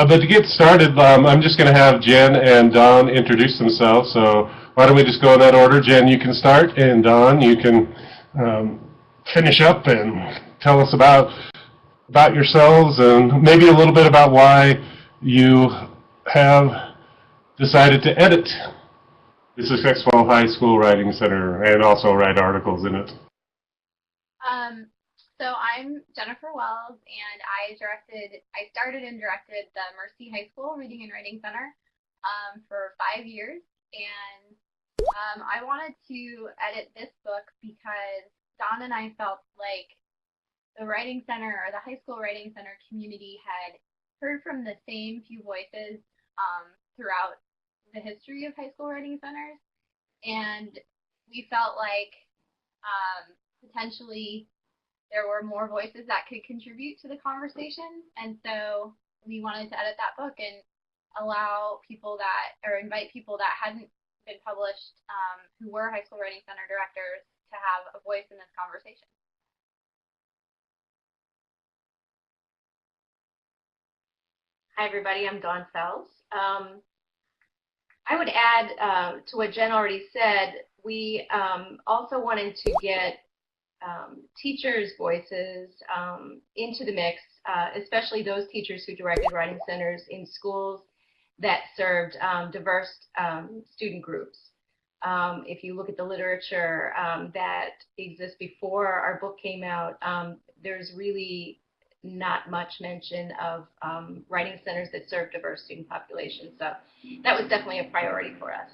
But to get started, I'm just going to have Jen and Don introduce themselves. So why don't we just go in that order? Jen, you can start, and Don, you can finish up and tell us about yourselves and maybe a little bit about why you have decided to edit the Successful High School Writing Center and also write articles in it. Um, so I'm Jennifer Wells, and I started and directed the Mercy High School Reading and Writing Center for 5 years, and I wanted to edit this book because Don and I felt like the Writing Center or the High School Writing Center community had heard from the same few voices throughout the history of high school writing centers, and we felt like potentially there were more voices that could contribute to the conversation, and so we wanted to edit that book and allow people that, or invite people that hadn't been published, who were high school writing center directors, to have a voice in this conversation. Hi, everybody. I'm Dawn Fels. I would add to what Jen already said, we also wanted to get teachers' voices into the mix, especially those teachers who directed writing centers in schools that served diverse student groups. If you look at the literature that exists before our book came out, there's really not much mention of writing centers that serve diverse student populations. So that was definitely a priority for us.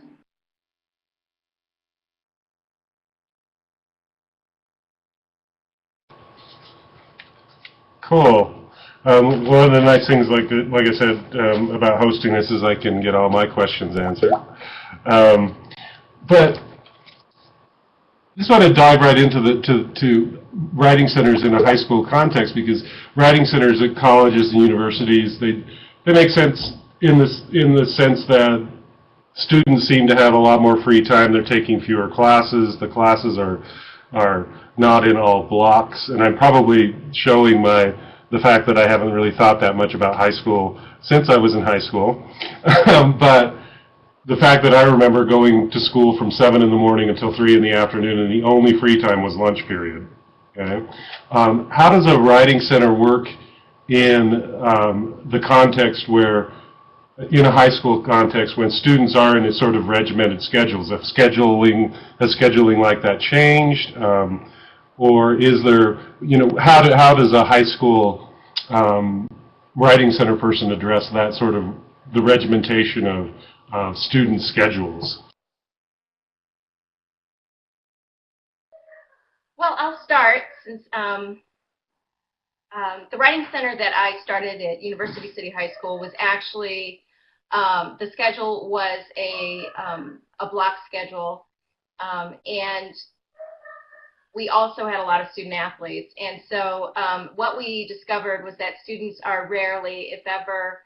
Cool. One of the nice things, like I said, about hosting this is I can get all my questions answered. But I just want to dive right into to writing centers in a high school context, because writing centers at colleges and universities, they make sense in the sense that students seem to have a lot more free time. They're taking fewer classes. The classes are not in all blocks, and I'm probably showing the fact that I haven't really thought that much about high school since I was in high school. But the fact that I remember going to school from 7 in the morning until 3 in the afternoon, and the only free time was lunch period. Okay? How does a writing center work in the context where, in a high school context, when students are in a sort of regimented schedules? Has scheduling like that changed? Or is there, how does a high school writing center person address that sort of, the regimentation of student schedules? Well, I'll start, since the writing center that I started at University City High School was actually, the schedule was a block schedule, and we also had a lot of student athletes. And so what we discovered was that students are rarely, if ever,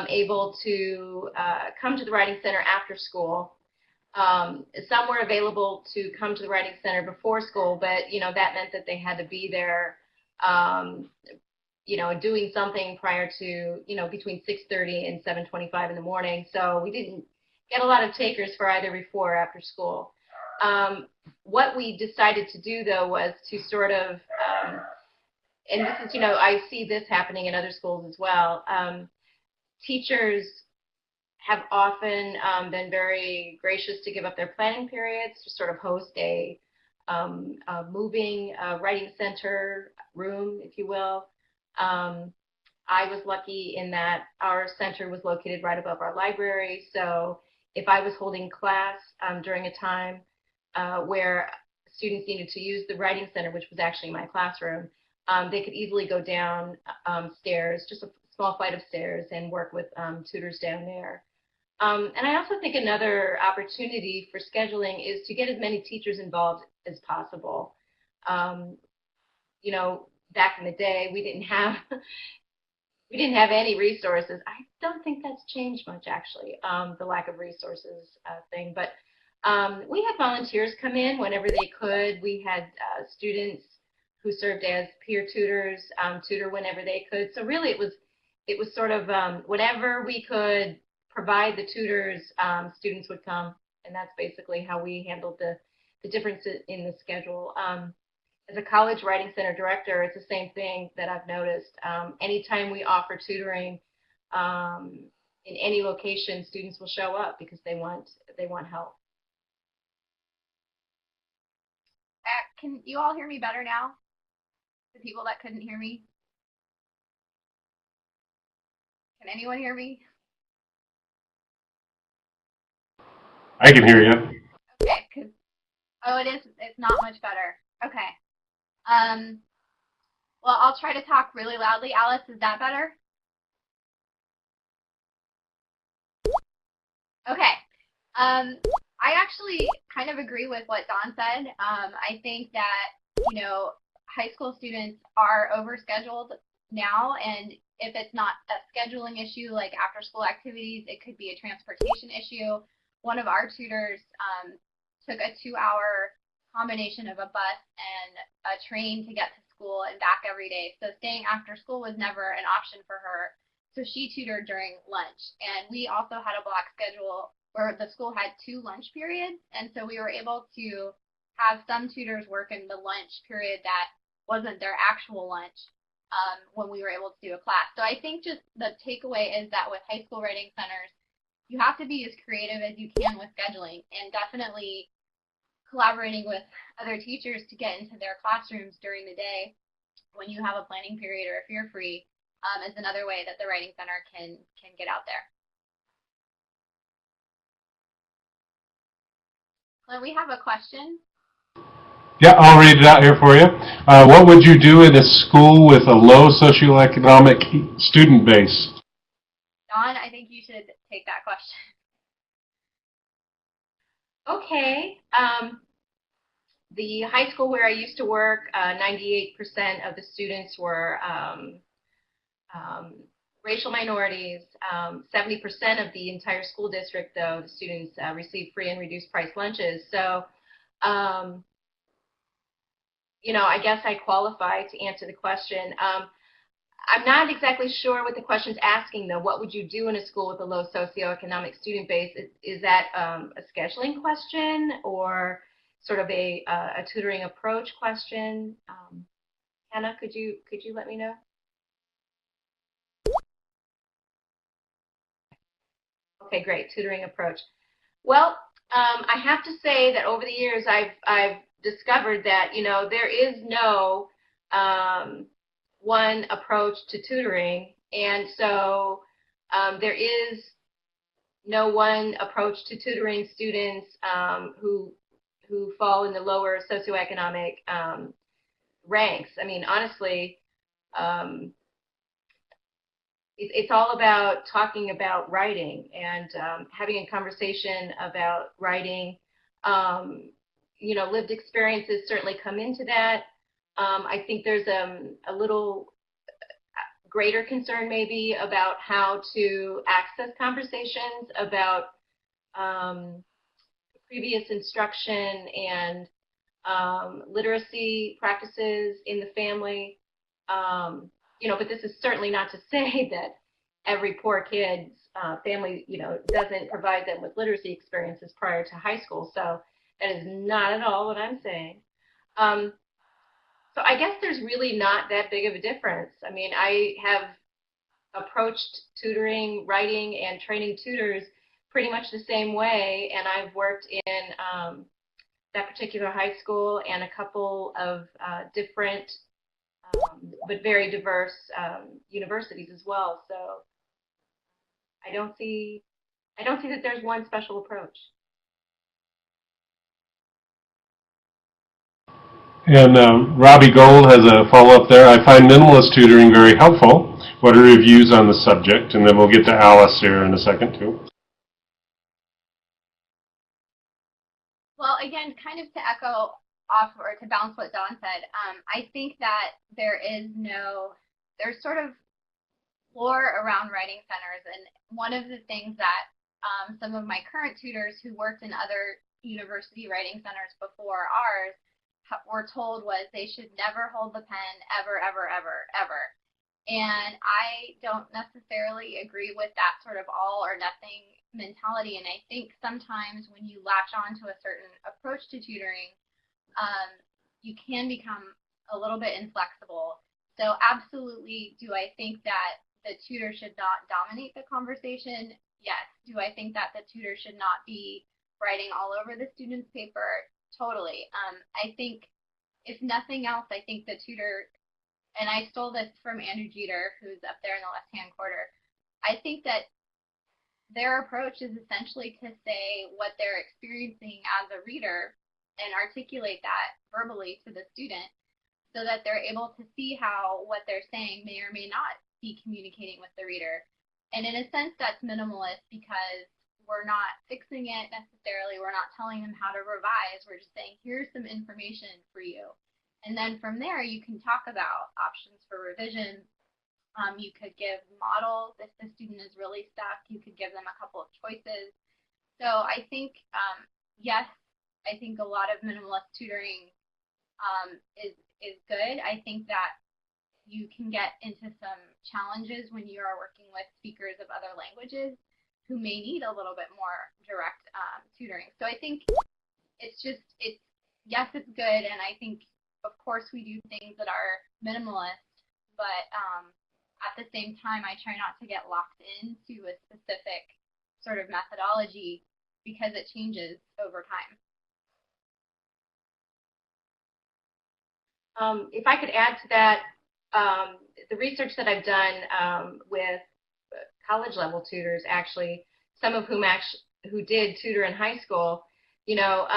able to come to the writing center after school. Some were available to come to the writing center before school, but that meant that they had to be there doing something prior to, between 6:30 and 7:25 in the morning. So we didn't get a lot of takers for either before or after school. What we decided to do, though, was to sort of, and this is, I see this happening in other schools as well, teachers have often been very gracious to give up their planning periods to sort of host a moving writing center room, if you will. I was lucky in that our center was located right above our library, so if I was holding class during a time where students needed to use the writing center, which was actually my classroom, they could easily go down stairs, just a small flight of stairs, and work with tutors down there. And I also think another opportunity for scheduling is to get as many teachers involved as possible. Back in the day, we didn't have any resources. I don't think that's changed much, actually, the lack of resources thing. But we had volunteers come in whenever they could. We had students who served as peer tutors, tutor whenever they could. So really, it was it was sort of whenever we could provide the tutors, students would come, and that's basically how we handled the difference in the schedule. As a college writing center director, it's the same thing that I've noticed. Anytime we offer tutoring in any location, students will show up because they want help. Can you all hear me better now? The people that couldn't hear me? Can anyone hear me? I can hear you. Okay, oh, it's not much better. Okay. Well, I'll try to talk really loudly. Alice, is that better? Okay. I actually kind of agree with what Dawn said. I think that, high school students are overscheduled now, and if it's not a scheduling issue like after school activities, it could be a transportation issue. One of our tutors took a 2-hour combination of a bus and a train to get to school and back every day. So staying after school was never an option for her. So she tutored during lunch. And we also had a block schedule where the school had 2 lunch periods. And so we were able to have some tutors work in the lunch period that wasn't their actual lunch when we were able to do a class. So I think just the takeaway is that with high school writing centers, you have to be as creative as you can with scheduling, and definitely collaborating with other teachers to get into their classrooms during the day when you have a planning period or if you're free is another way that the Writing Center can get out there. Clint, we have a question. Yeah, I'll read it out here for you. What would you do in a school with a low socioeconomic student base? Dawn, I think you should take that question. Okay. The high school where I used to work, 98% of the students were racial minorities. 70% of the entire school district, though, the students received free and reduced price lunches. So, I guess I qualify to answer the question. I'm not exactly sure what the question's asking, though. What would you do in a school with a low socioeconomic student base? Is that a scheduling question or sort of a tutoring approach question? Hannah, could you let me know? Okay, great, tutoring approach. Well, I have to say that over the years I've discovered that there is no one approach to tutoring, and so there is no one approach to tutoring students who fall in the lower socioeconomic ranks. I mean, honestly, it's all about talking about writing and having a conversation about writing. Lived experiences certainly come into that. I think there's a little greater concern maybe about how to access conversations about previous instruction and literacy practices in the family. But this is certainly not to say that every poor kid's family, doesn't provide them with literacy experiences prior to high school. So that is not at all what I'm saying. So I guess there's really not that big of a difference. I mean, I have approached tutoring, writing, and training tutors pretty much the same way, and I've worked in that particular high school and a couple of different but very diverse universities as well. So I don't see that there's one special approach. And Robbie Gold has a follow-up there. I find minimalist tutoring very helpful. What are your views on the subject? And then we'll get to Alice here in a second, too. Well, again, kind of to echo off or to bounce what Dawn said, I think that there's sort of lore around writing centers, and one of the things that some of my current tutors who worked in other university writing centers before ours were told was they should never hold the pen ever, ever, ever, ever. And I don't necessarily agree with that sort of all or nothing mentality. And I think sometimes when you latch on to a certain approach to tutoring, you can become a little bit inflexible. So absolutely, do I think that the tutor should not dominate the conversation? Yes. Do I think that the tutor should not be writing all over the student's paper? Totally. I think if nothing else, I think the tutor, and I stole this from Andrew Jeter, who's up there in the left-hand corner, I think that their approach is essentially to say what they're experiencing as a reader and articulate that verbally to the student so that they're able to see how what they're saying may or may not be communicating with the reader. And in a sense, that's minimalist because we're not fixing it necessarily. We're not telling them how to revise. We're just saying, here's some information for you. And then from there, you can talk about options for revision. You could give models if the student is really stuck. You could give them a couple of choices. So I think, yes, I think a lot of minimalist tutoring is good. I think that you can get into some challenges when you are working with speakers of other languages who may need a little bit more direct tutoring. So I think it's yes, it's good, and I think of course we do things that are minimalist, but at the same time I try not to get locked into a specific sort of methodology because it changes over time. If I could add to that, the research that I've done with college level tutors, actually, some of whom who did tutor in high school, you know,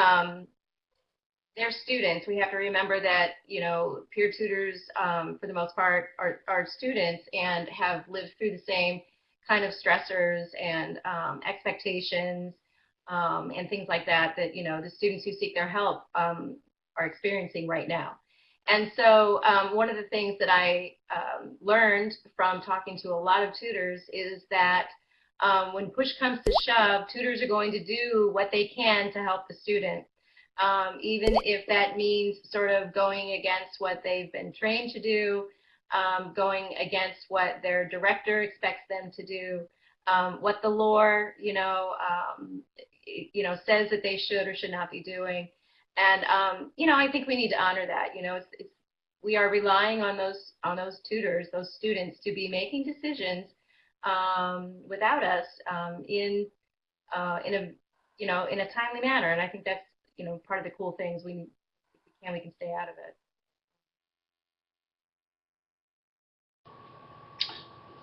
they're students. We have to remember that, you know, peer tutors, for the most part, are students and have lived through the same kind of stressors and expectations and things like that that, you know, the students who seek their help are experiencing right now. And so one of the things that I learned from talking to a lot of tutors is that when push comes to shove, tutors are going to do what they can to help the student, even if that means sort of going against what they've been trained to do, going against what their director expects them to do, what the lore, says that they should or should not be doing. And I think we need to honor that. We are relying on those tutors, those students, to be making decisions without us in a timely manner. And I think that's part of the cool things. We can stay out of it.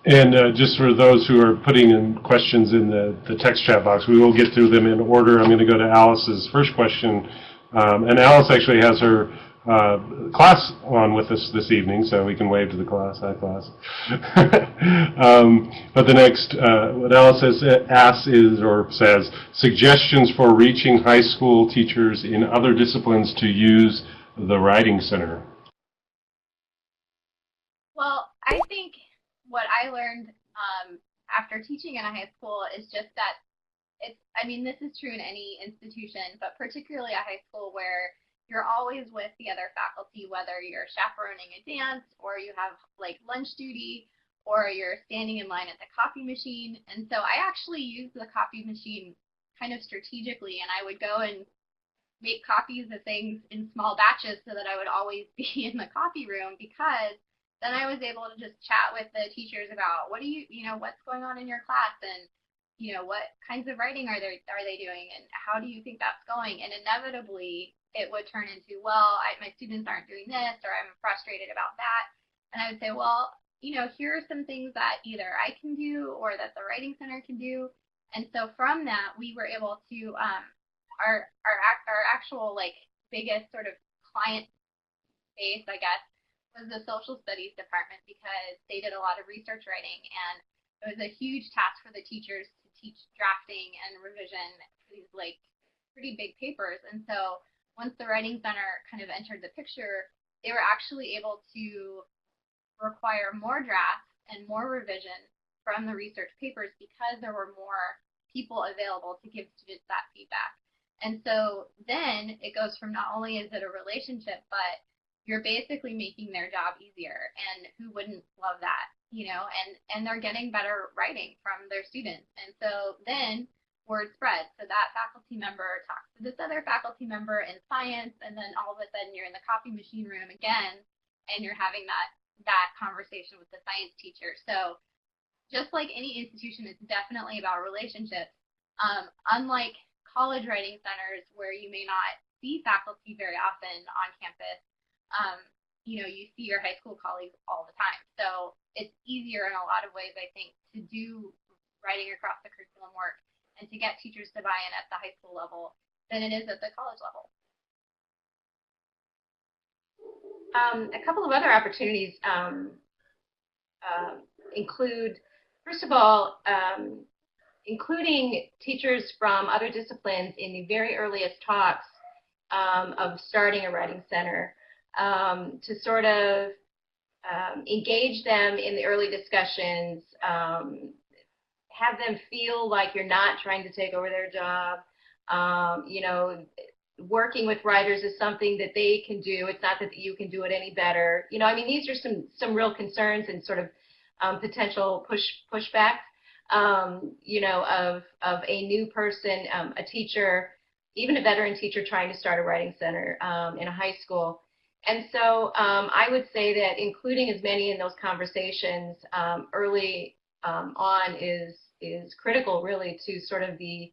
And just for those who are putting in questions in the text chat box, we will get through them in order. I'm going to go to Alice's first question. And Alice actually has her class on with us this evening, so we can wave to the class. Hi, class. But the next, what Alice asks is, or says, suggestions for reaching high school teachers in other disciplines to use the Writing Center. Well, I think what I learned after teaching in a high school is just that this is true in any institution, but particularly a high school where you're always with the other faculty, whether you're chaperoning a dance or you have like lunch duty or you're standing in line at the coffee machine. And so I actually used the coffee machine kind of strategically, and I would go and make copies of things in small batches so that I would always be in the coffee room, because then I was able to just chat with the teachers about what's going on in your class, and what kinds of writing are they doing, and how do you think that's going? And inevitably it would turn into, well, my students aren't doing this, or I'm frustrated about that. And I would say, well, here are some things that either I can do or that the Writing Center can do. And so from that, we were able to, our actual biggest sort of client base, I guess, was the social studies department, because they did a lot of research writing, and it was a huge task for the teachers to teach drafting and revision for these pretty big papers. And so once the Writing Center kind of entered the picture, they were actually able to require more drafts and more revision from the research papers because there were more people available to give students that feedback. And so then it goes from not only is it a relationship, but you're basically making their job easier, and who wouldn't love that, you know? And they're getting better writing from their students, and so then word spreads. So that faculty member talks to this other faculty member in science, and then all of a sudden you're in the copy machine room again, and you're having that conversation with the science teacher. So just like any institution, it's definitely about relationships. Unlike college writing centers where you may not see faculty very often on campus, you know, you see your high school colleagues all the time. So it's easier in a lot of ways, I think, to do writing across the curriculum work and to get teachers to buy in at the high school level than it is at the college level. A couple of other opportunities include, first of all, including teachers from other disciplines in the very earliest talks of starting a writing center, to sort of engage them in the early discussions, have them feel like you're not trying to take over their job. You know, working with writers is something that they can do. It's not that you can do it any better. You know, I mean, these are some real concerns and sort of potential pushback. You know, of a new person, a teacher, even a veteran teacher trying to start a writing center in a high school. And so I would say that including as many in those conversations early on is critical, really, to sort of the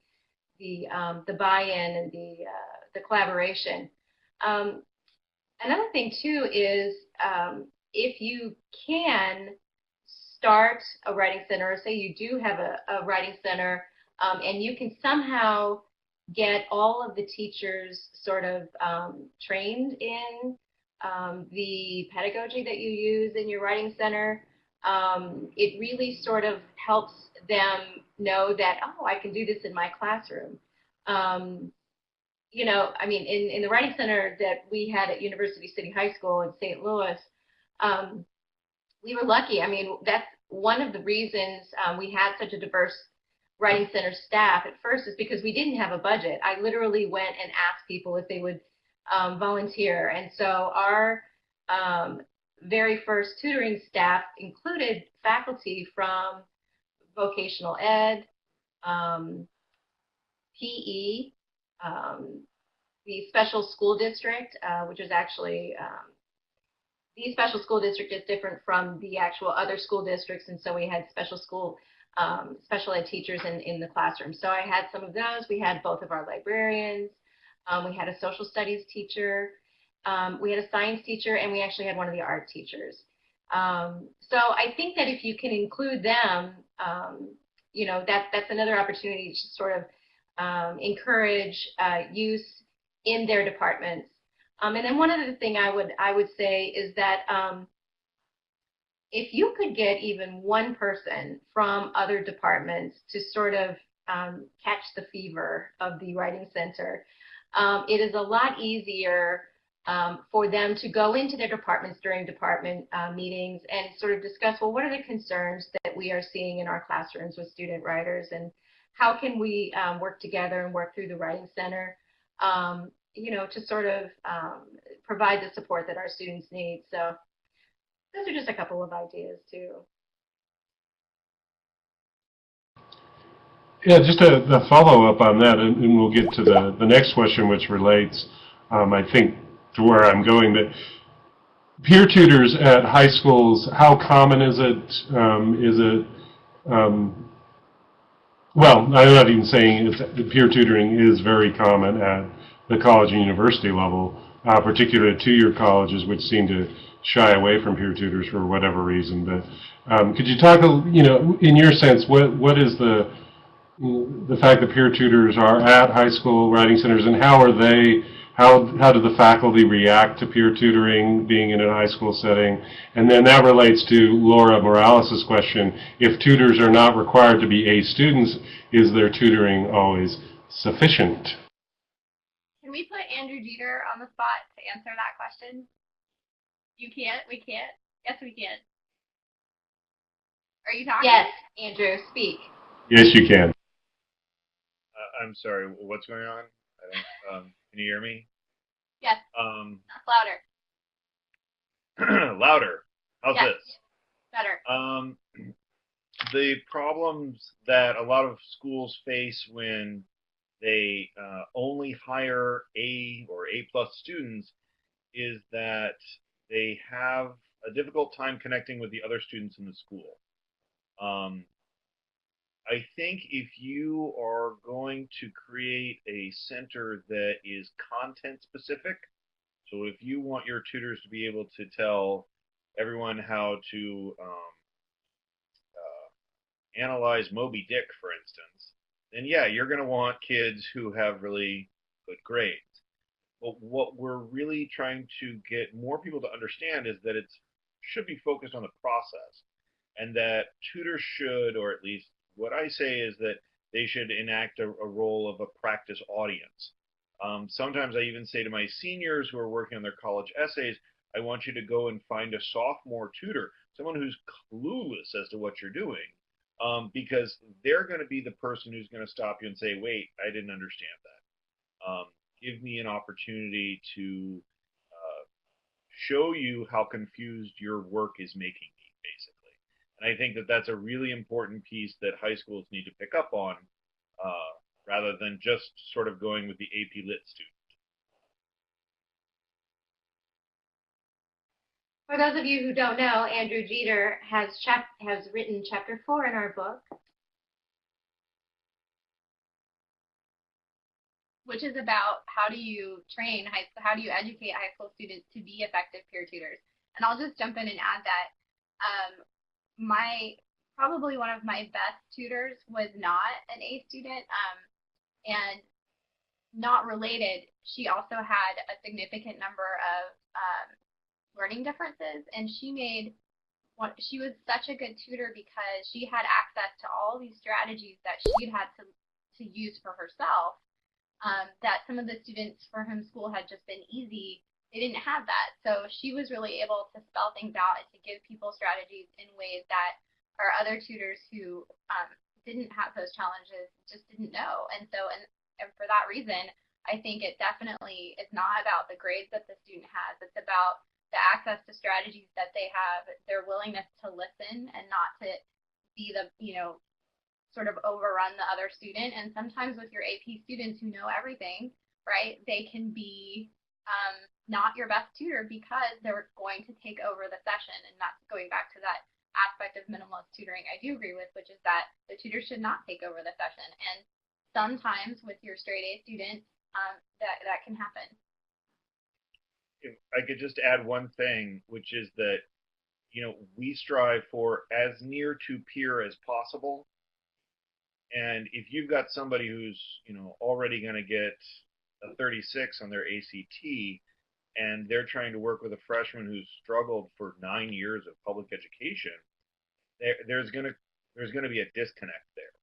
buy-in and the collaboration. Another thing too is if you can start a writing center, or say you do have a writing center, and you can somehow get all of the teachers sort of trained in the pedagogy that you use in your writing center, it really sort of helps them know that, oh, I can do this in my classroom. You know, I mean, in the writing center that we had at University City High School in St. Louis, we were lucky. I mean, that's one of the reasons we had such a diverse writing center staff at first, is because we didn't have a budget. I literally went and asked people if they would volunteer. And so our very first tutoring staff included faculty from vocational ed, PE, the special school district, which is actually the special school district is different from the actual other school districts, and so we had special ed teachers in the classroom. So I had some of those. We had both of our librarians. We had a social studies teacher. We had a science teacher, and we actually had one of the art teachers. So I think that if you can include them, you know, that's another opportunity to sort of encourage use in their departments. And then one other thing I would say is that if you could get even one person from other departments to sort of catch the fever of the writing center, it is a lot easier for them to go into their departments during department meetings and sort of discuss, well, what are the concerns that we are seeing in our classrooms with student writers, and how can we work together and work through the writing center, you know, to sort of provide the support that our students need. So those are just a couple of ideas too. Yeah, just a follow-up on that, and we'll get to the next question, which relates, I think, to where I'm going. That peer tutors at high schools, how common is it? Well, I'm not even saying peer tutoring is very common at the college and university level, particularly at two-year colleges, which seem to shy away from peer tutors for whatever reason. But could you talk, you know, in your sense, what is the fact that peer tutors are at high school writing centers, and how do the faculty react to peer tutoring being in a high school setting? And then that relates to Laura Morales' question: if tutors are not required to be A students, is their tutoring always sufficient? Can we put Andrew Jeter on the spot to answer that question? You can't? We can't? Yes, we can. Are you talking? Yes, Andrew, speak. Yes, you can. I'm sorry, what's going on? I don't, can you hear me? Yes. Louder. Louder. How's Yes. this? Better. The problems that a lot of schools face when they only hire A or A+ students is that they have a difficult time connecting with the other students in the school. Um, I think if you are going to create a center that is content specific, so if you want your tutors to be able to tell everyone how to analyze Moby Dick, for instance, then yeah, you're going to want kids who have really good grades. But what we're really trying to get more people to understand is that it should be focused on the process, and that tutors should, or at least what I say is that they should enact a role of a practice audience. Sometimes I even say to my seniors who are working on their college essays, I want you to go and find a sophomore tutor, someone who's clueless as to what you're doing, because they're going to be the person who's going to stop you and say, wait, I didn't understand that. Give me an opportunity to show you how confused your work is making me, basically. And I think that that's a really important piece that high schools need to pick up on, rather than just sort of going with the AP Lit student. For those of you who don't know, Andrew Jeter has written chapter 4 in our book, which is about how do you how do you educate high school students to be effective peer tutors. And I'll just jump in and add that probably one of my best tutors was not an A student, and not related, she also had a significant number of learning differences, and she was such a good tutor because she had access to all these strategies that she'd had to use for herself, that some of the students for whom school had just been easy, they didn't have that. So she was really able to spell things out and to give people strategies in ways that our other tutors who didn't have those challenges just didn't know. And so, and for that reason, I think it definitely is not about the grades that the student has. It's about the access to strategies that they have, their willingness to listen and not to be the, sort of overrun the other student. And sometimes with your AP students who know everything, right, they can be not your best tutor because they're going to take over the session. And that's going back to that aspect of minimalist tutoring I do agree with, which is that the tutor should not take over the session. And sometimes with your straight A students, that can happen. If I could just add one thing, which is that, we strive for as near to peer as possible. And if you've got somebody who's, already going to get a 36 on their ACT, and they're trying to work with a freshman who's struggled for 9 years of public education, there's going to be a disconnect there.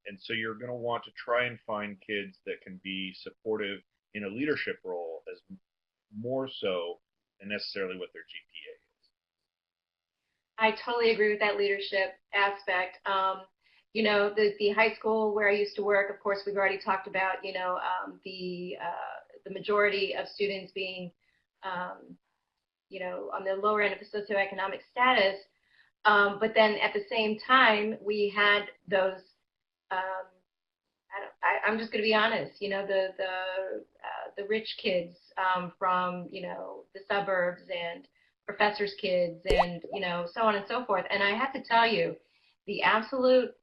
And so you're going to want to try and find kids that can be supportive in a leadership role as more so than necessarily what their GPA is. I totally agree with that leadership aspect. The high school where I used to work, of course, we've already talked about, the majority of students being, on the lower end of the socioeconomic status. But then at the same time, we had those, I'm just going to be honest, the rich kids from, the suburbs and professors' kids and, so on and so forth. And I have to tell you, the absolute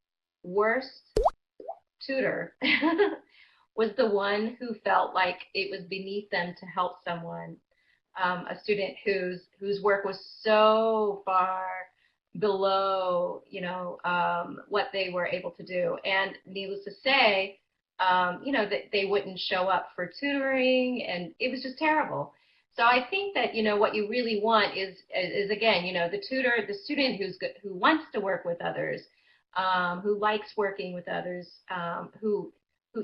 worst tutor was the one who felt like it was beneath them to help someone, a student whose work was so far below, what they were able to do. And needless to say, that they wouldn't show up for tutoring, and it was just terrible. So I think that, what you really want is again, the tutor, the student who wants to work with others, who likes working with others, who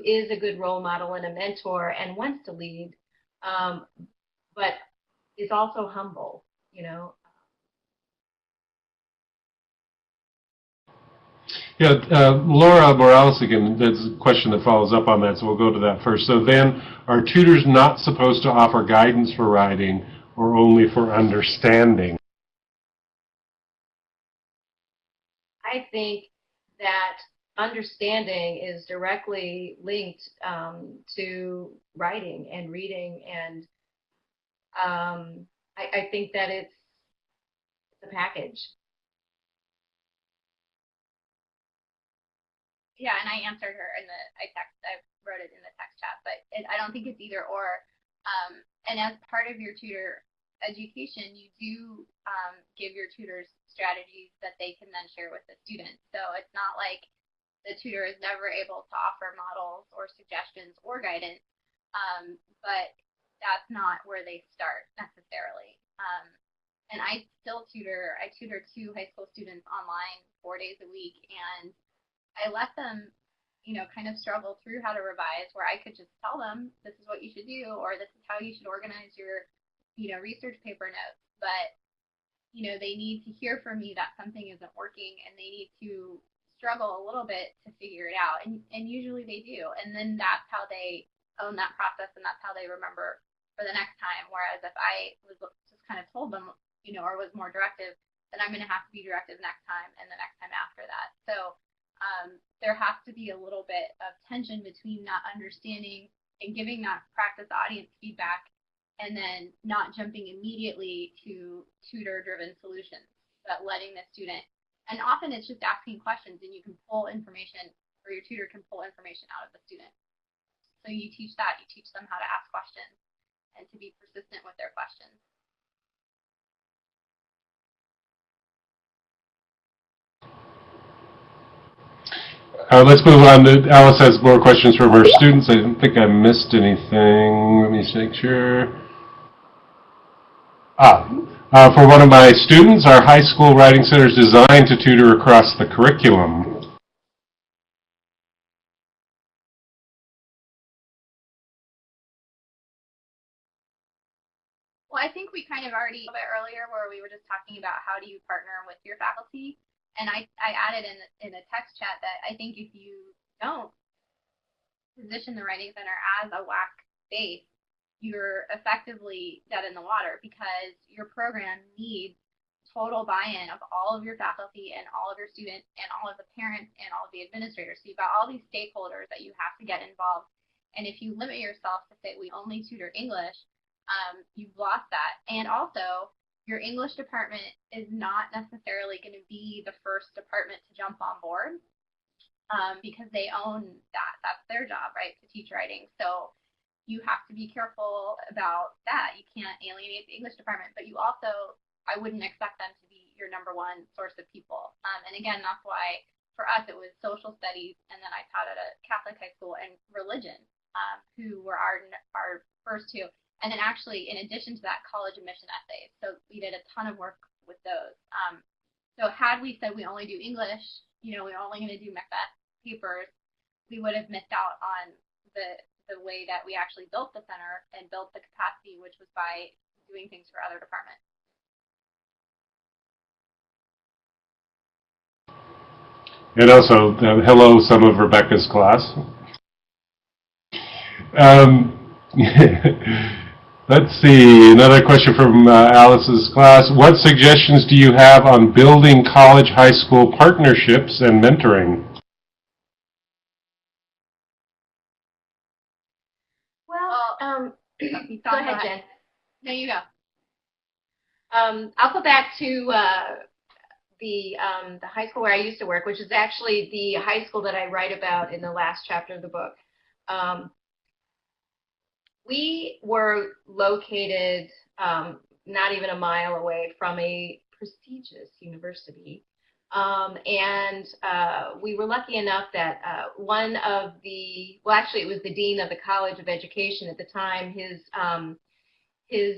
is a good role model and a mentor and wants to lead, but is also humble, Yeah, Laura Morales again, there's a question that follows up on that, so we'll go to that first. So then, are tutors not supposed to offer guidance for writing or only for understanding? I think that understanding is directly linked to writing and reading, and I think that it's a package. Yeah, and I answered her in I wrote it in the text chat, but I don't think it's either or. And as part of your tutor education, you do give your tutors strategies that they can then share with the students. So it's not like the tutor is never able to offer models or suggestions or guidance, but that's not where they start necessarily. And I tutor 2 high school students online 4 days a week, and I let them, kind of struggle through how to revise, where I could just tell them this is what you should do, or this is how you should organize your, research paper notes. But, they need to hear from me that something isn't working, and they need to struggle a little bit to figure it out. And usually they do. And then that's how they own that process, and that's how they remember for the next time. Whereas if I was just kind of told them, or was more directive, then I'm going to have to be directive next time and the next time after that. So there has to be a little bit of tension between not understanding and giving that practice audience feedback, and then not jumping immediately to tutor-driven solutions, but letting the student. And often it's just asking questions, and you can pull information, or your tutor can pull information out of the student. So you teach that. You teach them how to ask questions and to be persistent with their questions. Let's move on. Alice has more questions from her students. I don't think I missed anything. Let me just make sure. For one of my students, our high school writing center is designed to tutor across the curriculum. Well, I think we kind of already a bit earlier where we were just talking about how do you partner with your faculty. And I added in the text chat that I think if you don't position the Writing Center as a WAC base, you're effectively dead in the water, because your program needs total buy-in of all of your faculty and all of your students and all of the parents and all of the administrators. So you've got all these stakeholders that you have to get involved. And if you limit yourself to say we only tutor English, you've lost that. And also, your English department is not necessarily going to be the first department to jump on board, because they own that. That's their job, right, to teach writing. So you have to be careful about that. You can't alienate the English department, but you also, I wouldn't expect them to be your number one source of people. And again, that's why for us it was social studies, and then I taught at a Catholic high school, and religion, who were our first 2. And then actually, in addition to that, college admission essays. So we did a ton of work with those. So had we said we only do English, we're only going to do Macbeth papers, we would have missed out on the way that we actually built the center and built the capacity, which was by doing things for other departments. And also, hello, some of Rebecca's class. Let's see, another question from Alice's class. What suggestions do you have on building college-high school partnerships and mentoring? Well, go ahead, Jen. No, you go. I'll go back to the high school where I used to work, which is actually the high school that I write about in the last chapter of the book. We were located not even a mile away from a prestigious university, and we were lucky enough that one of the, well, actually it was the dean of the College of Education at the time. His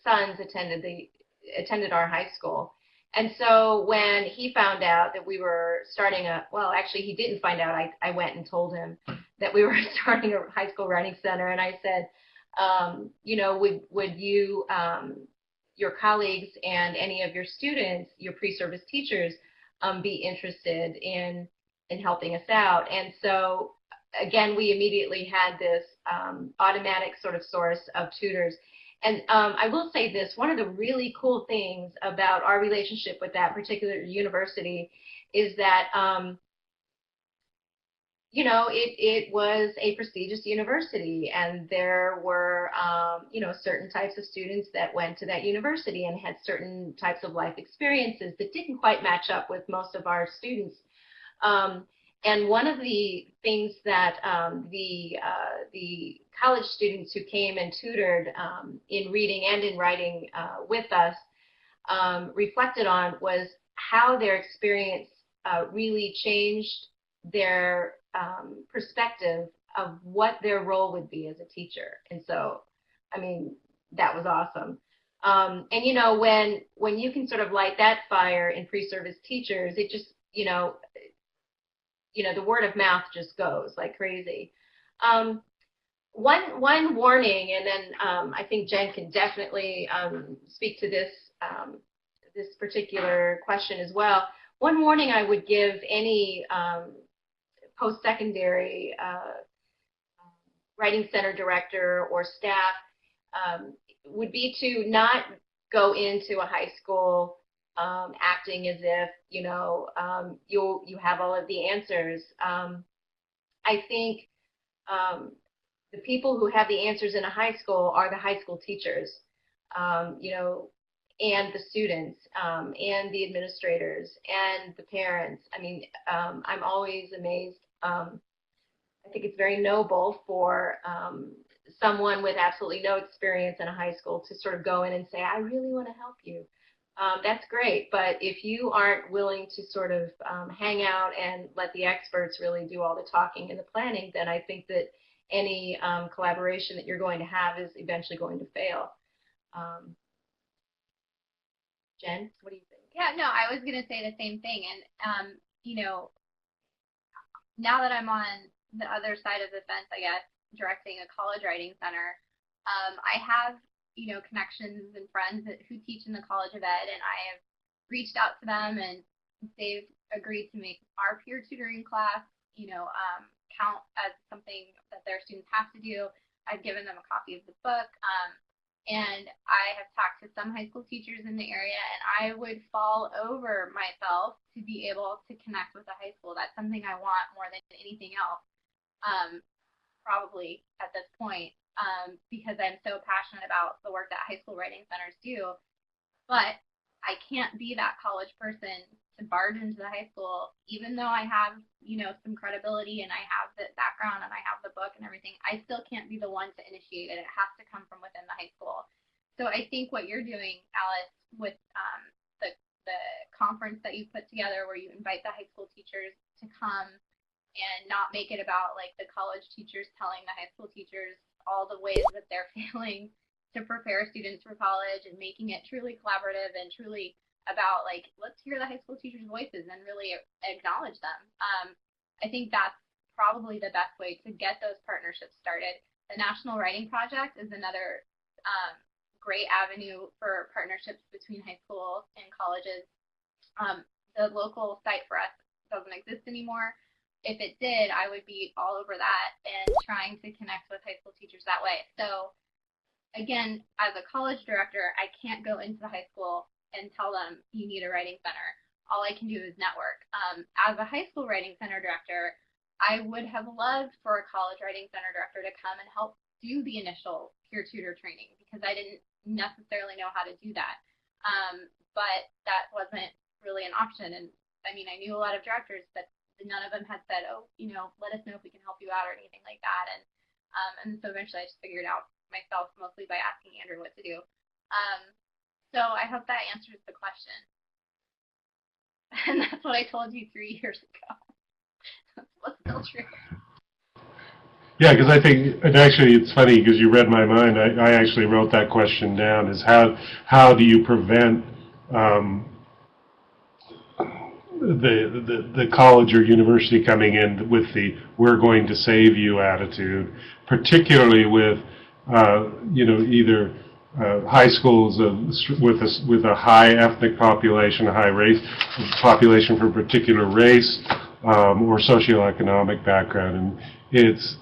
sons attended our high school. And so when he found out that we were starting well, actually he didn't find out. I went and told him that we were starting a high school writing center, and I said, would you, your colleagues and any of your students, your pre-service teachers, be interested in helping us out? And so again, we immediately had this automatic sort of source of tutors. And I will say this, one of the really cool things about our relationship with that particular university is that, you know, it was a prestigious university, and there were, you know, certain types of students that went to that university and had certain types of life experiences that didn't quite match up with most of our students. And one of the things that the college students who came and tutored in reading and in writing with us reflected on was how their experience really changed their perspective of what their role would be as a teacher. And so, I mean, that was awesome. And you know, when you can sort of light that fire in pre-service teachers, it just, you know, the word of mouth just goes like crazy. One warning, and then I think Jen can definitely speak to this this particular question as well. One warning I would give any post-secondary writing center director or staff would be to not go into a high school acting as if, you know, you have all of the answers. I think the people who have the answers in a high school are the high school teachers, you know, and the students, and the administrators, and the parents. I mean, I'm always amazed. I think it's very noble for someone with absolutely no experience in a high school to sort of go in and say, I really want to help you. That's great, but if you aren't willing to sort of hang out and let the experts really do all the talking and the planning, then I think that any collaboration that you're going to have is eventually going to fail. Jen, what do you think? Yeah, no, I was going to say the same thing. And, you know, now that I'm on the other side of the fence, I guess, directing a college writing center, I have, you know, connections and friends who teach in the College of Ed, and I have reached out to them, and they've agreed to make our peer tutoring class, you know, count as something that their students have to do. I've given them a copy of the book, and I have talked to some high school teachers in the area, and I would fall over myself to be able to connect with a high school. That's something I want more than anything else, probably at this point, because I'm so passionate about the work that high school writing centers do. But I can't be that college person to barge into the high school, even though I have, you know, some credibility and I have the background and I have the book and everything. I still can't be the one to initiate it. It has to come from within the high school. So I think what you're doing, Alice, with the conference that you put together, where you invite the high school teachers to come and not make it about like the college teachers telling the high school teachers all the ways that they're failing to prepare students for college, and making it truly collaborative and truly about like, let's hear the high school teachers' voices and really acknowledge them. I think that's probably the best way to get those partnerships started. The National Writing Project is another great avenue for partnerships between high school and colleges. The local site for us doesn't exist anymore. If it did, I would be all over that and trying to connect with high school teachers that way. So again, as a college director, I can't go into the high school and tell them you need a writing center. All I can do is network. As a high school writing center director, I would have loved for a college writing center director to come and help do the initial peer tutor training, because I didn't necessarily know how to do that. But that wasn't really an option. And I mean, I knew a lot of directors, but none of them had said, oh, you know, let us know if we can help you out or anything like that. And so eventually I just figured out myself, mostly by asking Andrew what to do. So I hope that answers the question. And that's what I told you 3 years ago. That's still true. Yeah, because I think, and actually it's funny because you read my mind. I actually wrote that question down, is how do you prevent the college or university coming in with the "we're going to save you" attitude, particularly with you know, either high schools with a high ethnic population, a high race population for a particular race or socioeconomic background. And it's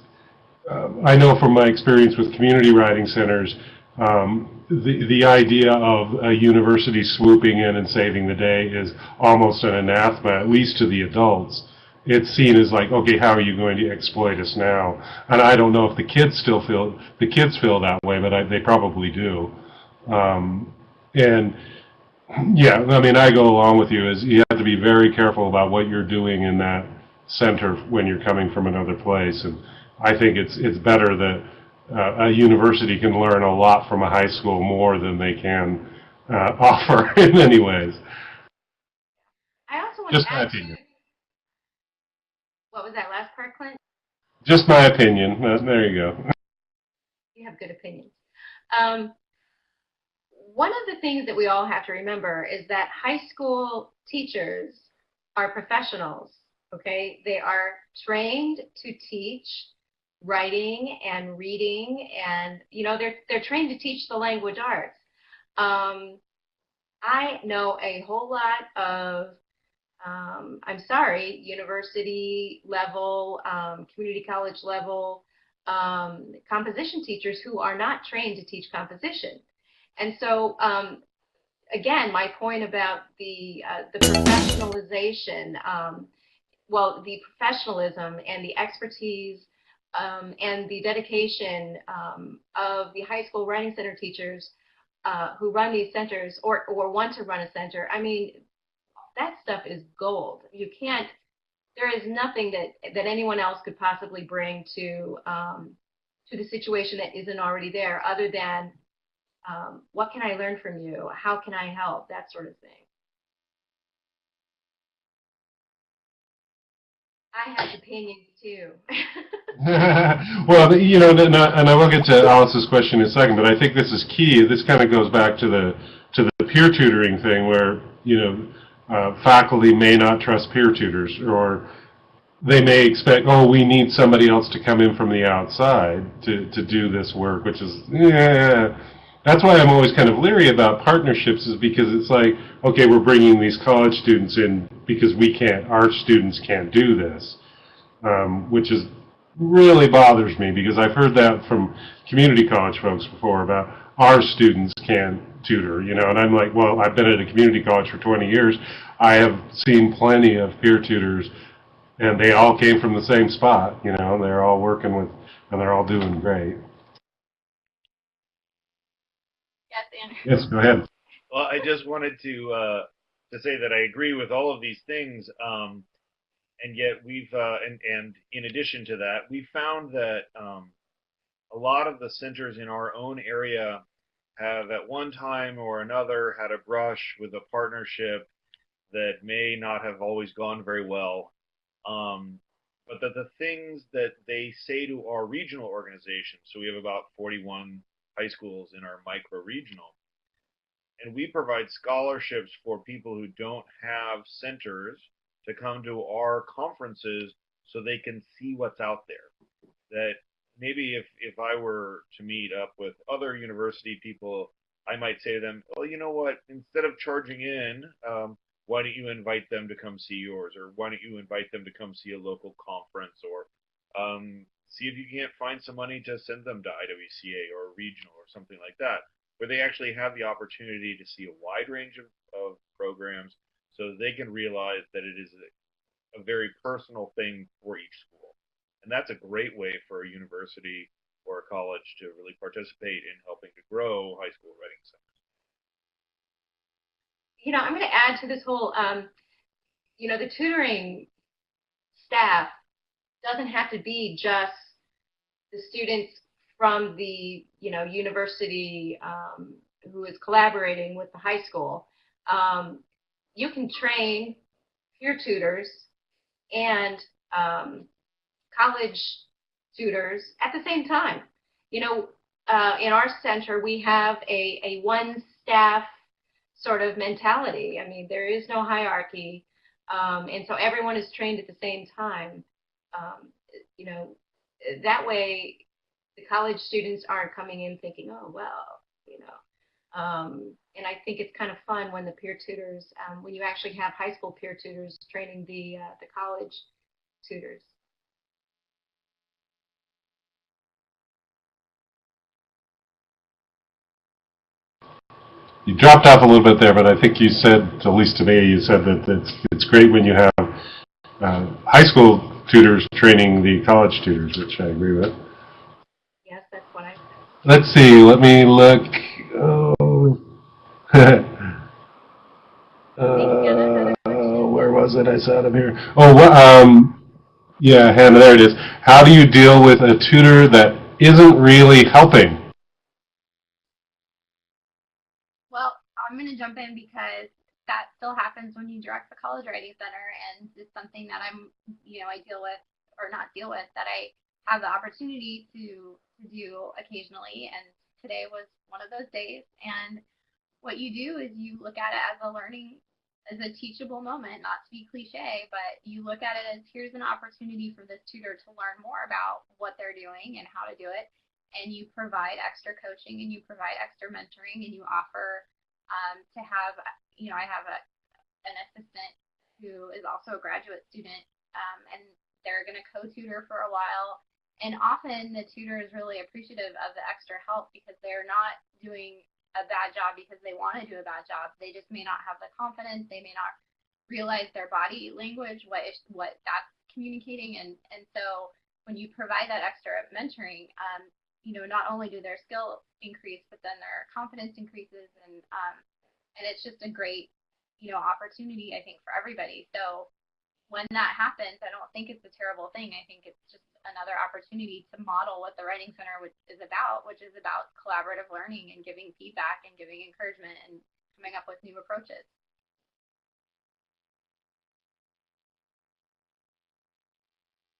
I know from my experience with community writing centers the idea of a university swooping in and saving the day is almost an anathema, at least to the adults. It's seen as like, okay, how are you going to exploit us now? And I don't know if the kids feel that way, but they probably do. And yeah, I mean, I go along with you. Is you have to be very careful about what you're doing in that center when you're coming from another place. And I think it's better that a university can learn a lot from a high school more than they can offer in many ways. I also want Just to my add opinion. to, what was that last part, Clint? Just my opinion. There you go. You have good opinions. One of the things that we all have to remember is that high school teachers are professionals, okay? They are trained to teach writing and reading, and they're trained to teach the language arts. I know a whole lot of I'm sorry, university level, community college level composition teachers who are not trained to teach composition. And so, again, my point about the professionalization, the professionalism and the expertise and the dedication of the high school writing center teachers who run these centers or want to run a center. I mean, that stuff is gold. You can't. There is nothing that anyone else could possibly bring to the situation that isn't already there, other than what can I learn from you? How can I help? That sort of thing. I have opinions too. Well, and I will get to Alice's question in a second, but I think this is key. This kind of goes back to the peer tutoring thing, where faculty may not trust peer tutors, or they may expect, oh, we need somebody else to come in from the outside to do this work, which is, yeah. That's why I'm always kind of leery about partnerships, is because it's like, okay, we're bringing these college students in because our students can't do this, which is really bothers me, because I've heard that from community college folks before about our students can't tutor, and I'm like, well, I've been at a community college for 20 years. I have seen plenty of peer tutors, and they all came from the same spot, they're all working with, and they're all doing great. Yes, Andrew. Yes, go ahead. Well, I just wanted to say that I agree with all of these things, and yet we've and in addition to that, we found that a lot of the centers in our own area have at one time or another had a brush with a partnership that may not have always gone very well. But that the things that they say to our regional organization, so we have about 41 high schools in our micro regional, and we provide scholarships for people who don't have centers to come to our conferences so they can see what's out there. That maybe if I were to meet up with other university people, I might say to them, well, you know what, instead of charging in, why don't you invite them to come see yours? Or why don't you invite them to come see a local conference? Or see if you can't find some money to send them to IWCA or a regional or something like that, where they actually have the opportunity to see a wide range of programs so that they can realize that it is a very personal thing for each school. And that's a great way for a university or a college to really participate in helping to grow high school writing centers. I'm going to add to this whole, the tutoring staff doesn't have to be just the students from the, university who is collaborating with the high school. You can train peer tutors and college tutors at the same time. In our center, we have a one staff sort of mentality. I mean, there is no hierarchy, and so everyone is trained at the same time. That way the college students aren't coming in thinking, oh, well, and I think it's kind of fun when the peer tutors, when you actually have high school peer tutors training the college tutors. You dropped off a little bit there, but I think you said, at least to me, you said that it's great when you have high school tutors training the college tutors, which I agree with. Yes, that's what I said. Let's see. Let me look. Oh. Where was it? I saw it up here. Oh, yeah, Hannah, there it is. How do you deal with a tutor that isn't really helping? Well, I'm going to jump in because that still happens when you direct the College Writing Center, and it's something that I deal with, or not deal with, that I have the opportunity to do occasionally, and today was one of those days. And what you do is you look at it as as a teachable moment, not to be cliche, but you look at it as, here's an opportunity for this tutor to learn more about what they're doing and how to do it. And you provide extra coaching and you provide extra mentoring and you offer to have, I have an assistant who is also a graduate student, and they're going to co-tutor for a while. And often the tutor is really appreciative of the extra help because they're not doing a bad job because they want to do a bad job. They just may not have the confidence. They may not realize their body language, what that's communicating. And so when you provide that extra mentoring, not only do their skill increase, but then their confidence increases, and it's just a great, opportunity, I think, for everybody. So when that happens, I don't think it's a terrible thing. I think it's just another opportunity to model what the Writing Center is about, which is about collaborative learning and giving feedback and giving encouragement and coming up with new approaches.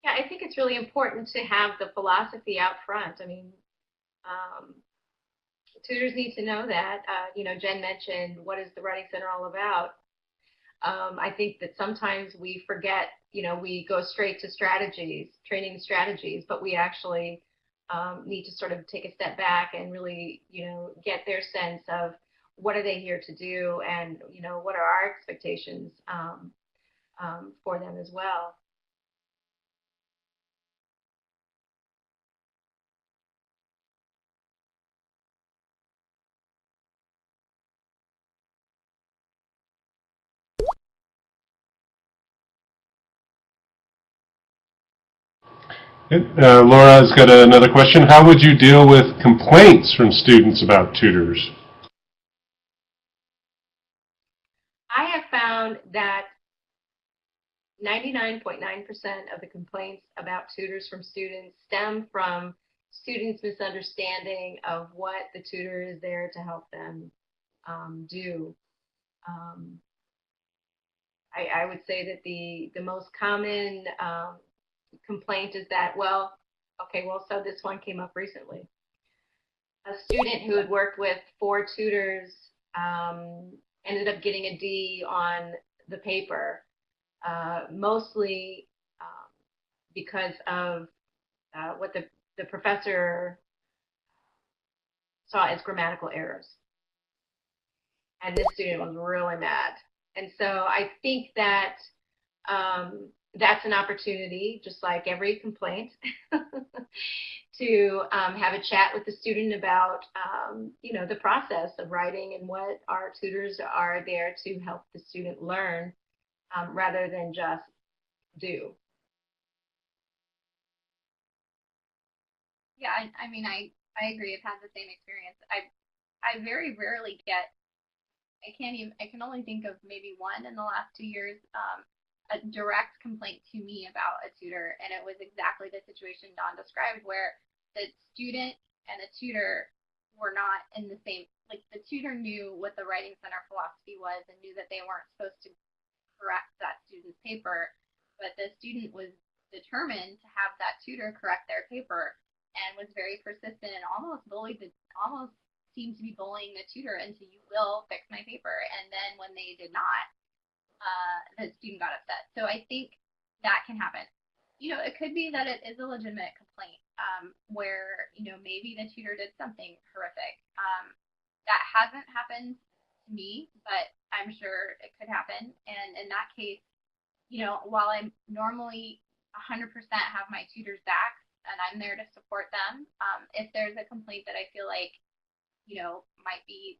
Yeah, I think it's really important to have the philosophy out front. I mean, tutors need to know that. Jen mentioned, what is the Writing Center all about? I think that sometimes we forget, we go straight to strategies, training strategies, but we actually need to sort of take a step back and really, get their sense of what are they here to do and, what are our expectations for them as well. Laura's got another question. How would you deal with complaints from students about tutors? I have found that 99.9% of the complaints about tutors from students stem from students' misunderstanding of what the tutor is there to help them do. I would say that the most common complaint is that, so this one came up recently. A student who had worked with 4 tutors ended up getting a D on the paper, mostly because of what the professor saw as grammatical errors. And this student was really mad. And so I think that that's an opportunity, just like every complaint, to have a chat with the student about, the process of writing and what our tutors are there to help the student learn rather than just do. Yeah, I mean, I agree. I've had the same experience. I very rarely get. I can only think of maybe one in the last 2 years. A direct complaint to me about a tutor, and it was exactly the situation Dawn described, where the student and the tutor were not in the same, like the tutor knew what the Writing Center philosophy was and knew that they weren't supposed to correct that student's paper, but the student was determined to have that tutor correct their paper and was very persistent and almost seemed to be bullying the tutor into, you will fix my paper. And then when they did not, the student got upset. So I think that can happen. It could be that it is a legitimate complaint where, maybe the tutor did something horrific. That hasn't happened to me, but I'm sure it could happen. And in that case, while I normally 100% have my tutors back and I'm there to support them, if there's a complaint that I feel like, might be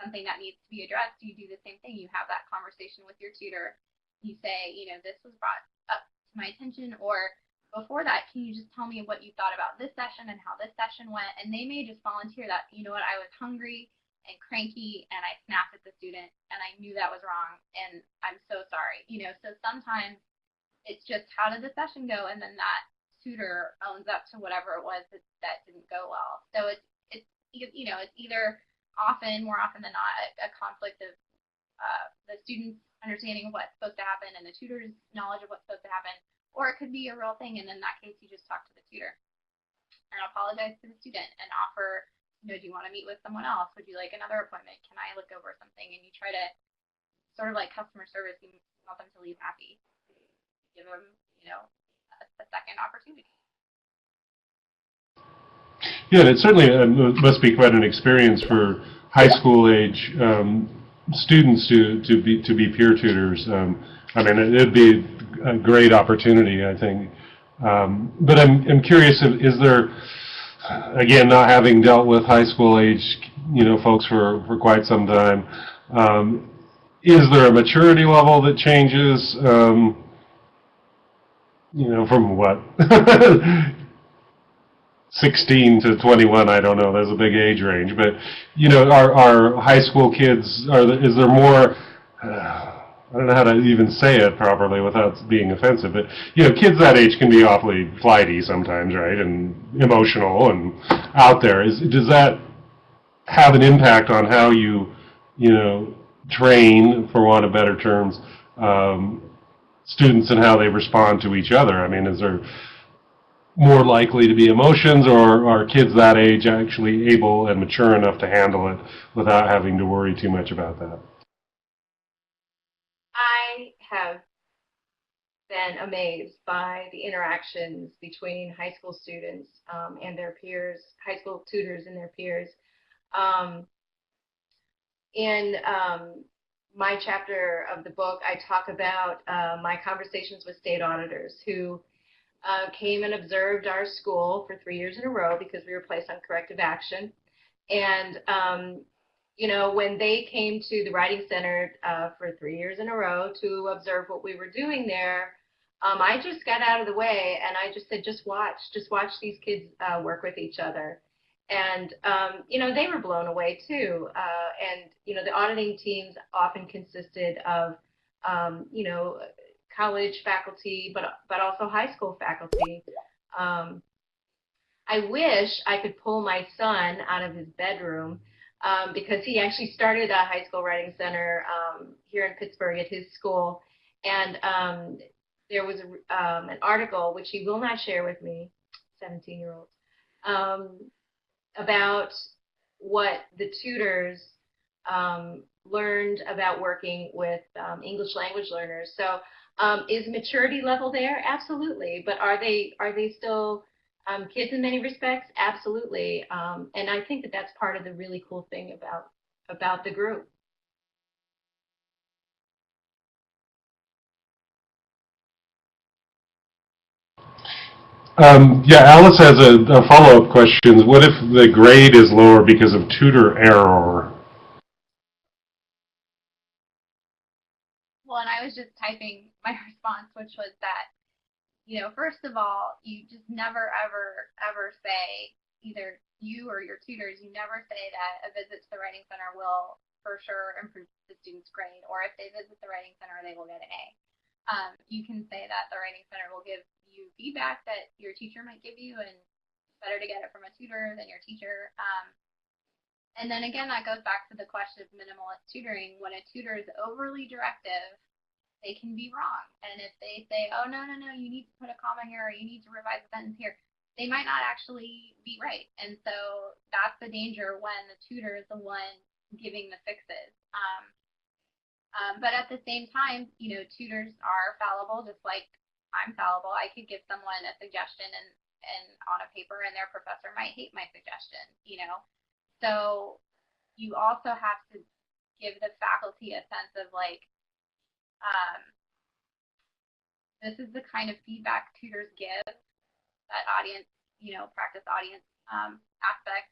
something that needs to be addressed, you do the same thing. You have that conversation with your tutor. You say, this was brought up to my attention, or before that, can you just tell me what you thought about this session and how this session went? And they may just volunteer that, I was hungry and cranky and I snapped at the student and I knew that was wrong and I'm so sorry. So sometimes it's just, how did the session go? And then that tutor owns up to whatever it was that didn't go well. So it's either more often than not, a conflict of the student's understanding of what's supposed to happen and the tutor's knowledge of what's supposed to happen, or it could be a real thing, and in that case, you just talk to the tutor and apologize to the student and offer, do you want to meet with someone else? Would you like another appointment? Can I look over something? And you try to, sort of like customer service, you want them to leave happy. Give them, a second opportunity. Yeah, it certainly must be quite an experience for high school age students to be peer tutors. I mean, it'd be a great opportunity, I think. But I'm curious, is there, again, not having dealt with high school age, folks for quite some time, is there a maturity level that changes? From what? 16 to 21, I don't know. There's a big age range, but are high school kids? Is there more? I don't know how to even say it properly without being offensive, but kids that age can be awfully flighty sometimes, right? And emotional and out there. Does that have an impact on how you train, for want of better terms, students and how they respond to each other? I mean, is there more likely to be emotions, or are kids that age actually able and mature enough to handle it without having to worry too much about that? I have been amazed by the interactions between high school students and their peers, high school tutors and their peers. In my chapter of the book, I talk about my conversations with state auditors who came and observed our school for 3 years in a row because we were placed on corrective action. And, when they came to the Writing Center for 3 years in a row to observe what we were doing there, I just got out of the way and I just said, just watch these kids work with each other. And, they were blown away too. And, the auditing teams often consisted of, college faculty, but also high school faculty. I wish I could pull my son out of his bedroom because he actually started a high school writing center here in Pittsburgh at his school. And there was an article, which he will not share with me, 17-year-old, about what the tutors learned about working with English language learners. So is maturity level there? Absolutely. But are they still kids in many respects? Absolutely. And I think that that's part of the really cool thing about the group. Yeah, Alice has a follow-up question. What if the grade is lower because of tutor error? Well, and I was just typing my response, which was that, first of all, you just never, ever, ever say, either you or your tutors, you never say that a visit to the Writing Center will for sure improve the student's grade, or if they visit the Writing Center, they will get an A. You can say that the Writing Center will give you feedback that your teacher might give you, and it's better to get it from a tutor than your teacher. And then again, that goes back to the question of minimalist tutoring. When a tutor is overly directive, they can be wrong. And if they say, oh, no, you need to put a comma here, or you need to revise the sentence here, they might not actually be right. And so that's the danger when the tutor is the one giving the fixes. But at the same time, tutors are fallible, just like I'm fallible. I could give someone a suggestion and on a paper, and their professor might hate my suggestion, So you also have to give the faculty a sense of this is the kind of feedback tutors give, that audience, practice audience aspect,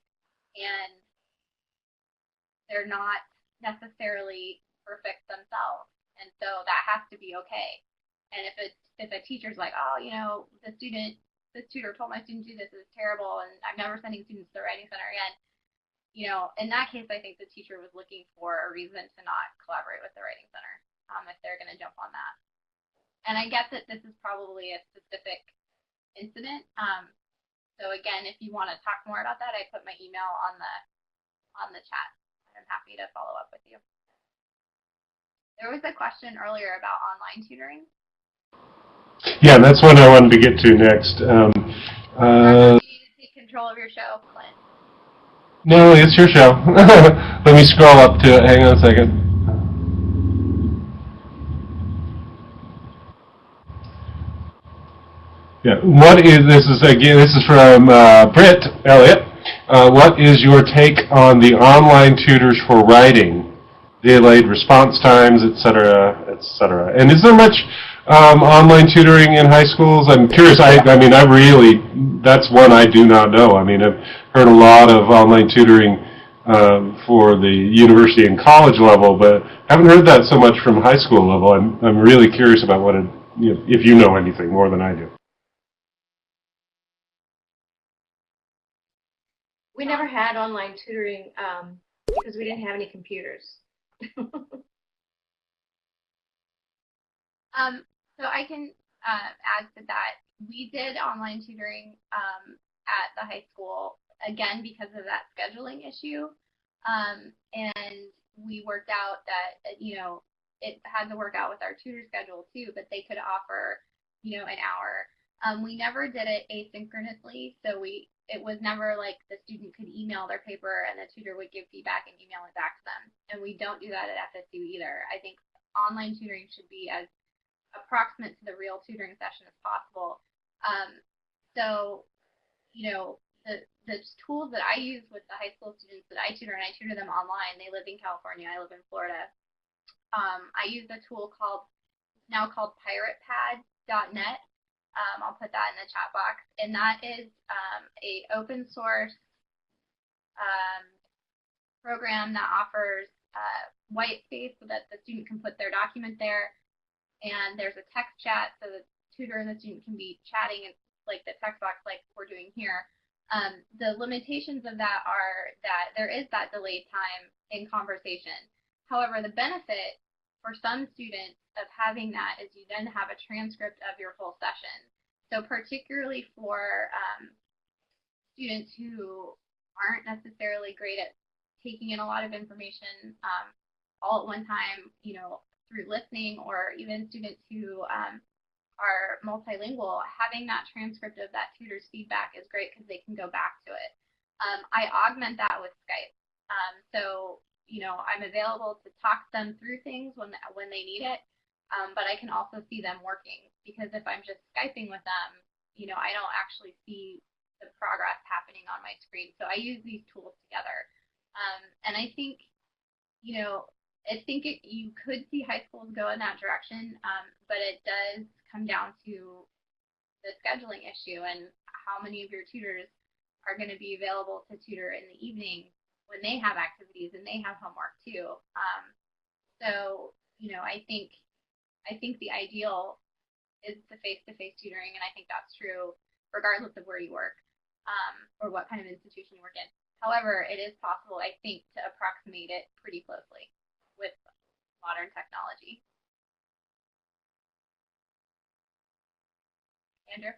and they're not necessarily perfect themselves, and so that has to be okay. And if a teacher's like, oh, this tutor told my student to do this, is terrible, and I'm never sending students to the writing center again. In that case, I think the teacher was looking for a reason to not collaborate with the writing center, if they're going to jump on that. And I get that this is probably a specific incident. So again, if you want to talk more about that, I put my email on the chat. I'm happy to follow up with you. There was a question earlier about online tutoring. Yeah, that's what I wanted to get to next. You need to take control of your show, Clint. No, it's your show. Let me scroll up to it. Hang on a second. Yeah. This is from Britt Elliott. What is your take on the online tutors for writing? Delayed response times, etc., etc. And is there much online tutoring in high schools? I'm curious. That's one I do not know. I mean, I've heard a lot of online tutoring for the university and college level, but haven't heard that so much from high school level. I'm really curious about if you know anything more than I do. We never had online tutoring because we didn't have any computers. So I can add to that. We did online tutoring at the high school, again, because of that scheduling issue. And we worked out that, it had to work out with our tutor schedule too, but they could offer, an hour. We never did it asynchronously, so it was never like the student could email their paper and the tutor would give feedback and email it back to them. And we don't do that at FSU either. I think online tutoring should be as approximate to the real tutoring session as possible. So, the tools that I use with the high school students that I tutor, and I tutor them online, they live in California, I live in Florida. I use a tool now called piratepad.net. I'll put that in the chat box, and that is a open source program that offers white space so that the student can put their document there, and there's a text chat so the tutor and the student can be chatting in like the text box like we're doing here. The limitations of that are that there is that delayed time in conversation. However, the benefit for some students of having that is you then have a transcript of your whole session. So particularly for students who aren't necessarily great at taking in a lot of information all at one time, through listening, or even students who are multilingual, having that transcript of that tutor's feedback is great because they can go back to it. I augment that with Skype. So, I'm available to talk them through things when they need it, but I can also see them working, because if I'm just Skyping with them, I don't actually see the progress happening on my screen. So I use these tools together. And I think, you could see high schools go in that direction, but it does come down to the scheduling issue and how many of your tutors are going to be available to tutor in the evening when they have activities and they have homework too. So, I think the ideal is the face-to-face tutoring, and I think that's true regardless of where you work or what kind of institution you work in. However, it is possible, I think, to approximate it pretty closely with modern technology. Andrew?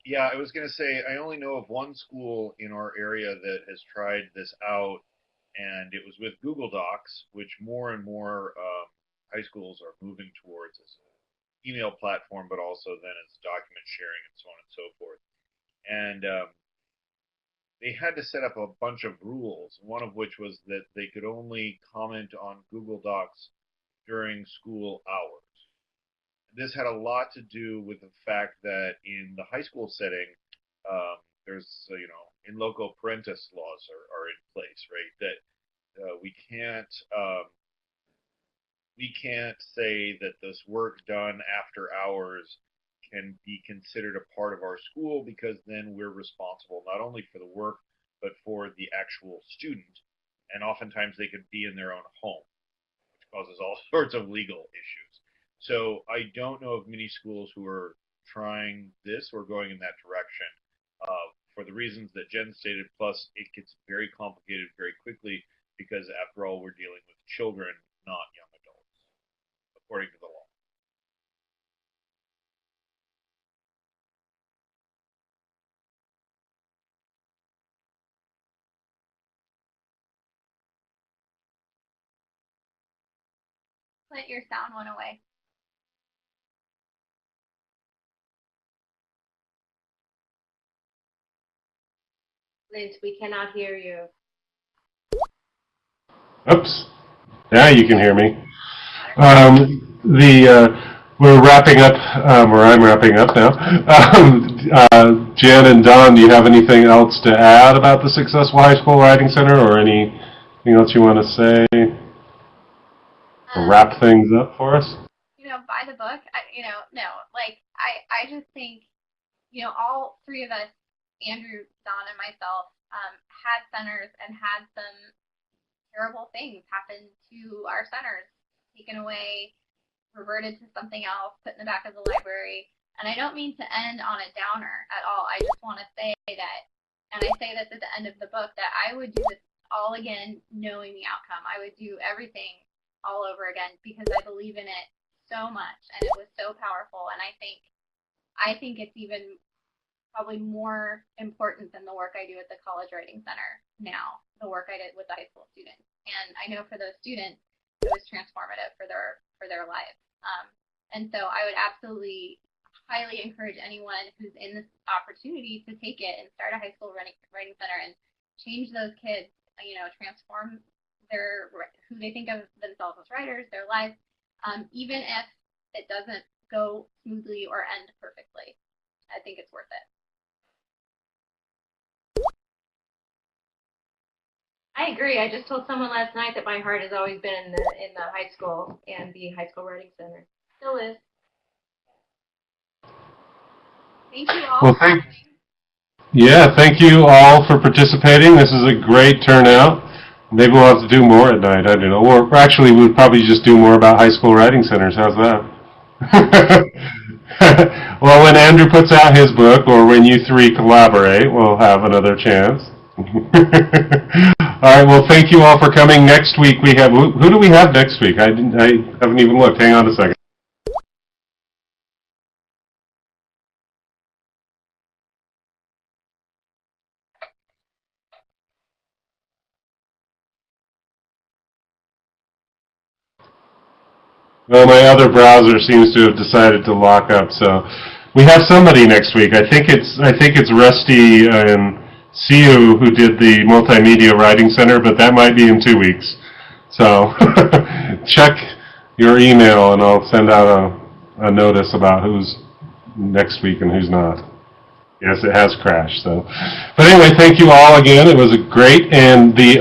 Yeah, I was going to say, I only know of one school in our area that has tried this out, and it was with Google Docs, which more and more high schools are moving towards as an email platform, but also then as document sharing and so on and so forth. And they had to set up a bunch of rules, one of which was that they could only comment on Google Docs during school hours. This had a lot to do with the fact that in the high school setting, there's, in loco parentis laws are in place, right? That we can't say that this work done after hours can be considered a part of our school, because then we're responsible not only for the work but for the actual student. and oftentimes they could be in their own home, which causes all sorts of legal issues. So I don't know of many schools who are trying this or going in that direction for the reasons that Jen stated, plus it gets very complicated very quickly because, after all, we're dealing with children, not young adults, according to the law. Clint, your sound went away. Clint, we cannot hear you. Oops. Now you can hear me. We're wrapping up, or I'm wrapping up now. Jen and Don, do you have anything else to add about the Successful High School Writing Center, or anything else you want to say to wrap things up for us? Buy the book. No. I just think, all three of us, Andrew, Don, and myself, had centers and had some terrible things happen to our centers, taken away, reverted to something else, put in the back of the library. And I don't mean to end on a downer at all. I just want to say that, and I say this at the end of the book, that I would do this all again knowing the outcome. I would do everything all over again because I believe in it so much, and it was so powerful. And I think it's even probably more important than the work I do at the College Writing Center now, the work I did with the high school students. And I know for those students, it was transformative for their lives. And so I would absolutely highly encourage anyone who's in this opportunity to take it and start a high school writing center and change those kids, transform who they think of themselves as writers, their lives, even if it doesn't go smoothly or end perfectly. I think it's worth it. I agree. I just told someone last night that my heart has always been in the high school and the high school writing center. Still is. Thank you all. Well, thank you all for participating. This is a great turnout. Maybe we'll have to do more at night. I don't know. Or actually, we'll probably just do more about high school writing centers. How's that? Well, when Andrew puts out his book, or when you three collaborate, we'll have another chance. All right, well, thank you all for coming. Next week we have, who do we have next week? I haven't even looked. Hang on a second. Well, my other browser seems to have decided to lock up, so we have somebody next week. I think it's Rusty and Siu who did the Multimedia Writing Center, but that might be in 2 weeks. So check your email and I'll send out a notice about who's next week and who's not. Yes, it has crashed. So, but anyway, thank you all again. It was great, and the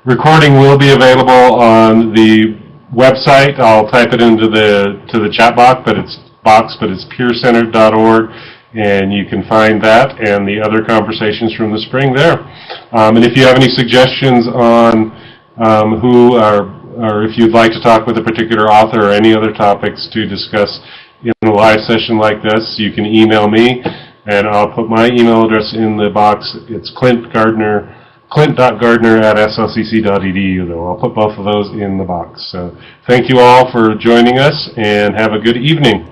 recording will be available on the website. I'll type it into the chat box, but it's PeerCentered.org. And you can find that and the other conversations from the spring there. And if you have any suggestions on or if you'd like to talk with a particular author or any other topics to discuss in a live session like this, you can email me, and I'll put my email address in the box. It's clint.gardner@slcc.edu, though. I'll put both of those in the box. So thank you all for joining us, and have a good evening.